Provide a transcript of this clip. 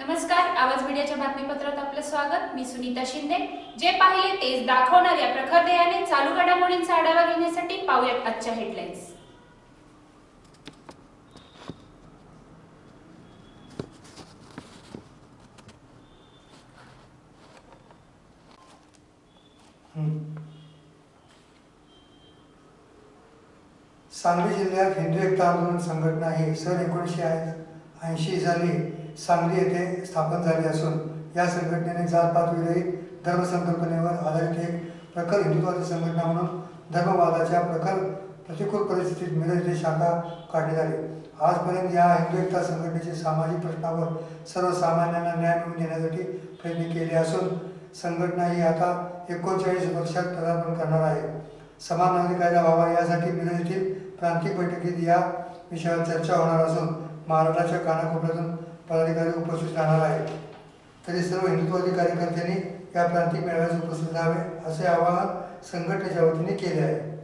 नमस्कार, आवाज मीडियाच्या बातमीपत्रात आपलं स्वागत। मी सुनीता शिंदे। जे पाहिले तेच दाखवणार या प्रखर ध्येयाने चालू घडामोडींचा आढावा घेण्यासाठी पाहूयात आजच्या हेडलाईन्स। सांगली जिल्ह्यात हिंदू एकता आंदोलन संघटना ही सन 1980 साली सांगली येथे स्थापन झाली असून या संघटनेने जातपात विरहित धर्मसंकल्पनेवर आधारित एक प्रखर हिंदुत्वाची संघटना म्हणून धर्मवादाच्या प्रखर प्रतिकूल परिस्थितीत मिरज येथे शाखा काढण्यात आली। आजपर्यंत या हिंदू एकता संघटनेचे सामाजिक प्रश्नावर सर्वसामान्यांना न्याय मिळवून देण्यासाठी प्रयत्न केले असून संघटना ही आता 39 वर्षात पदार्पण करणार आहे। समान नागरी कायदा व्हावा यासाठी मिरज येथील प्रांतिक बैठकीत या विषयावर चर्चा होणार असून महाराष्ट्राच्या कानाकोपऱ्यातून पदाधिकारी उपस्थित राहणार आहेत। तरी सर्व हिंदुत्ववादी कार्यकर्त्यांनी या प्रांतिक मेळाव्यास उपस्थित राहावे असे आवाहन संघटनेच्या वतीने केले आहे।